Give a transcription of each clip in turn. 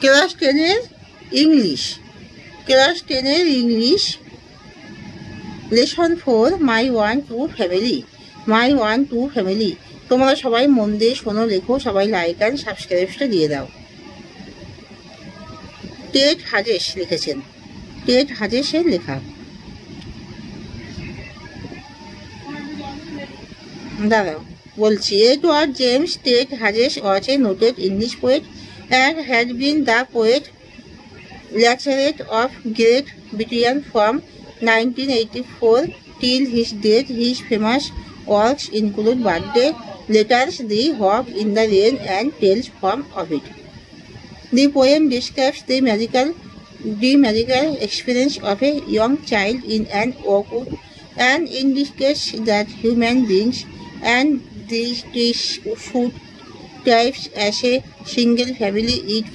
Class 10-এর English, class 10-এর English lesson 4 my 1-2 family, my 1-2 family. তোমরা সবাই মন দিয়ে শোনো, লেখো, সবাই লাইক অ্যান্ড সাবস্ক্রাইবটা দিয়ে দাও। টেড হাজেস লিখেছেন, টেড হাজেসের লেখা। দাঁড়াও বলছি, Edward James Ted Hughes was a noted English poet and had been the poet laureate of Great Britain from 1984 till his death. His famous works include Birthday Letters, The Hawk in the Rain, and Tales from Ovid. The poem describes the magical experience of a young child in an orchard and indicates that human beings and these should thrive as a single family. It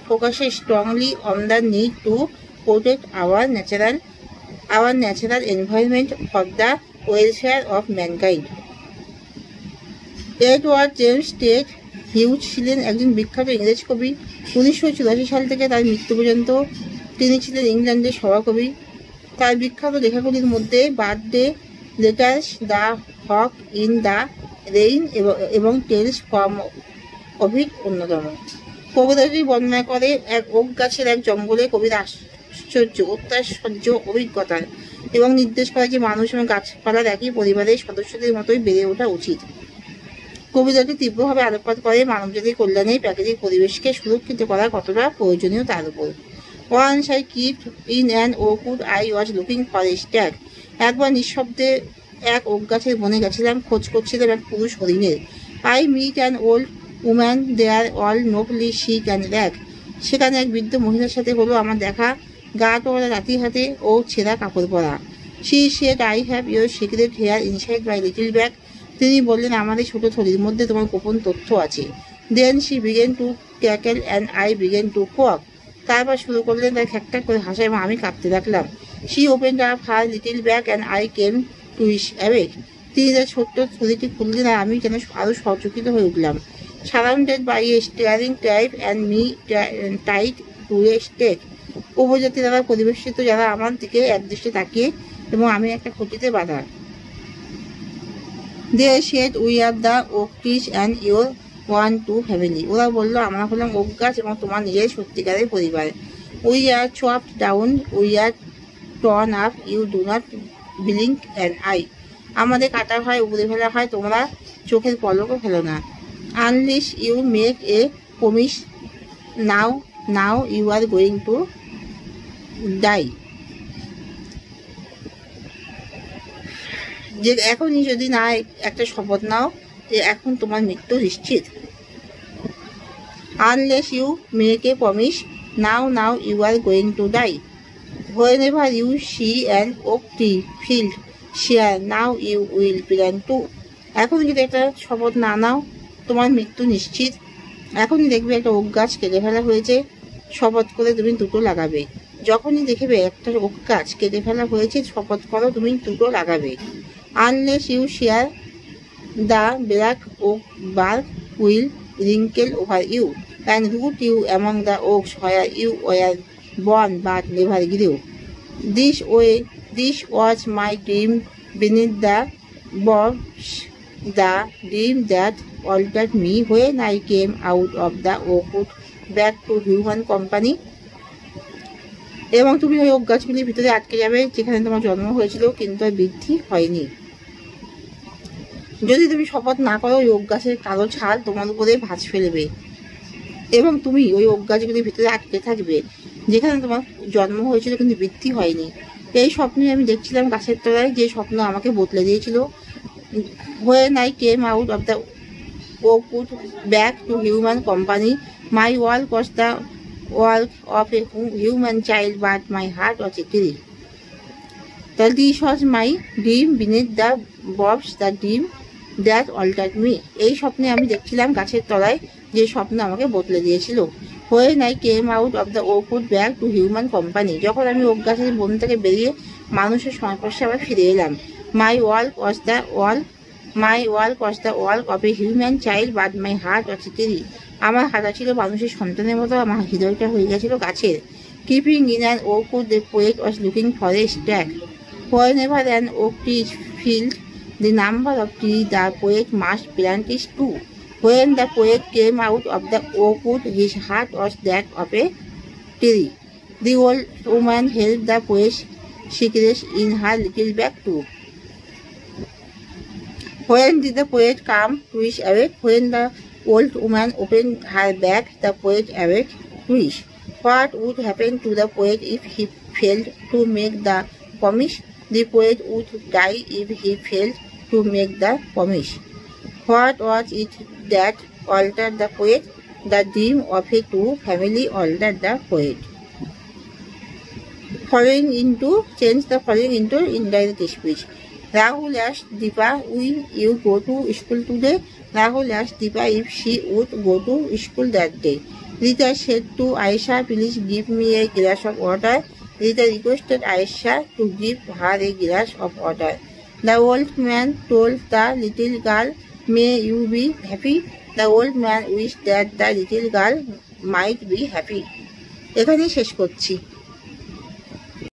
focuses strongly on the need to protect our natural environment for the welfare of mankind. Edward James Ted huge ছিলেন একজন বিখ্যাত ইংরেজ কবি। 1984 সাল থেকে তার মৃত্যু পর্যন্ত তিনি ছিলেন ইংল্যান্ডের সভাকবি। তার বিখ্যাত লেখাগুলির মধ্যে Birthday Letters, The Hawk in the Rain এবং টেলস ফ্রম ওভিড অন্যতম। কবিতাটি বর্ণনা করে এক ওক গাছের এক জঙ্গলে কবির অত্যাশ্চর্য অভিজ্ঞতা এবং নির্দেশ করে যে মানুষ এবং গাছপালার একই পরিবারের সদস্যদের মতোই বেড়ে ওঠা উচিত। কবিতাটি তীব্রভাবে আলোকপাত করে মানবজাতির কল্যাণে প্রাকৃতিক পরিবেশকে সুরক্ষিত করা কতটা প্রয়োজনীয় তার উপর। Once I kept in an orchard, I was looking for a stag. একবার নিঃশব্দে এক ওক গাছের বনে গেছিলাম, খোঁজ করছিলাম এক পুরুষ হরিণের। I meet an old woman there, all nobly chic and ragged. সেখানে এক বৃদ্ধ মহিলার সাথে হলো আমার দেখা, গা তোলা, রাতি হাতে ও ছেঁড়া কাপড় পরা। She said, I have your secret here inside my little bag. তিনি বললেন, আমাদের ছোট থলির মধ্যে তোমার গোপন তথ্য আছে। Then she began to cackle and I began to quack. তারপর শুরু করলেন তার খ্যাকখ্যাক করে হাসা এবং আমি কাঁপতে থাকলাম। She opened up her little bag and I came to awake. তিনি তার ছোট্ট থলিটি খুললেন আর আমি যেন আরো সচকিত হয়ে উঠলাম। Surrounded by a staring tribe and me tied to a stake. উপজাতি দ্বারা পরিবেষ্টিত, যারা আমার দিকে একদৃষ্টে তাকিয়ে এবং আমি একটা খুঁটিতে বাঁধা। They said, we are the oak trees and your 1-2 family. ওরা বলল, আমরা হলাম ওক গাছ এবং তোমার নিজের সত্যিকারের পরিবার। We are chopped down, we are torn up, you do not blink an eye. আমাদের কাটা হয়, উপড়ে ফেলা হয়, তোমরা চোখের পলকও ফেলো না। Unless you make a promise now you are going to die. যে এখনই যদি না একটা শপথ নাও যে এখন তোমার মৃত্যু নিশ্চিত। Unless you make a promise now you are going to die. Whenever you see an oak tree field share, now you will plan to. এখন যদি একটা শপথ না নাও তোমার মৃত্যু নিশ্চিত। এখনই দেখবে একটা ওক গাছ কেটে ফেলা হয়েছে, শপথ করে তুমি দুটো লাগাবে। যখনই দেখবে একটা ওক গাছ কেটে ফেলা হয়েছে, শপথ করো তুমি দুটো লাগাবে। Unless you share, the black oak bark will wrinkle over you and root you among the oaks where you were born but never grew. This was my dream beneath the boughs, the dream that altered me when I came out of the orchard back to human company. এবং তুমি ওই okay গাছগুলির ভিতরে আটকে যাবে যেখানে তোমার জন্ম হয়েছিল, কিন্তু আর বৃদ্ধি হয়নি। যদি তুমি শপথ না করো, ওই ওক গাছের কালো ছাল তোমার উপরে ভাঁজ ফেলবে এবং তুমি ওই ওক গাছগুলির ভিতরে আটকে থাকবে যেখানে তোমার জন্ম হয়েছিল কিন্তু বৃদ্ধি হয়নি। এই স্বপ্নে আমি দেখছিলাম গাছের তলায়, যে স্বপ্ন আমাকে বদলে দিয়েছিল। When I came out of the orchard back to human company, my work was the work of a human child, but my heart was a tree. This was my dream beneath the boughs, the dream that altered me. এই স্বপ্নে আমি দেখছিলাম গাছের তলায়, যে স্বপ্ন আমাকে বদলে দিয়েছিল। When I came out of the orchard back to human company, যখন আমি ওক গাছের বন থেকে বেরিয়ে মানুষের সংস্পর্শে আবার ফিরে এলাম। My work was the work my work was the work of a human child but my heart was teary. আমার হাঁটা ছিল মানুষের সন্তানের মতো, আমার হৃদয়টা হয়ে গেছিল গাছের। Keeping in an oak wood the poet was looking for a stack. Whenever an oak tree is filled, the number of trees the poet must plant is 2. When the poet came out of the oak wood, his heart was that of a tree. The old woman held the poet's secrets in her little bag too. When did the poet come to his awake? When the old woman opened her bag, the poet awake to his. What would happen to the poet if he failed to make the promise? The poet would die if he failed to make the promise. What was it that altered the poet? The dream of a true family altered the poet. Change the following into indirect speech. Rahul asked Deepa, will you go to school today? Rahul asked Deepa if she would go to school that day. Rita said to Aisha, please give me a glass of water. Rita requested Aisha to give her a glass of water. The old man told the little girl, may you be happy. The old man wished that the little girl might be happy. এখানেই শেষ করছি।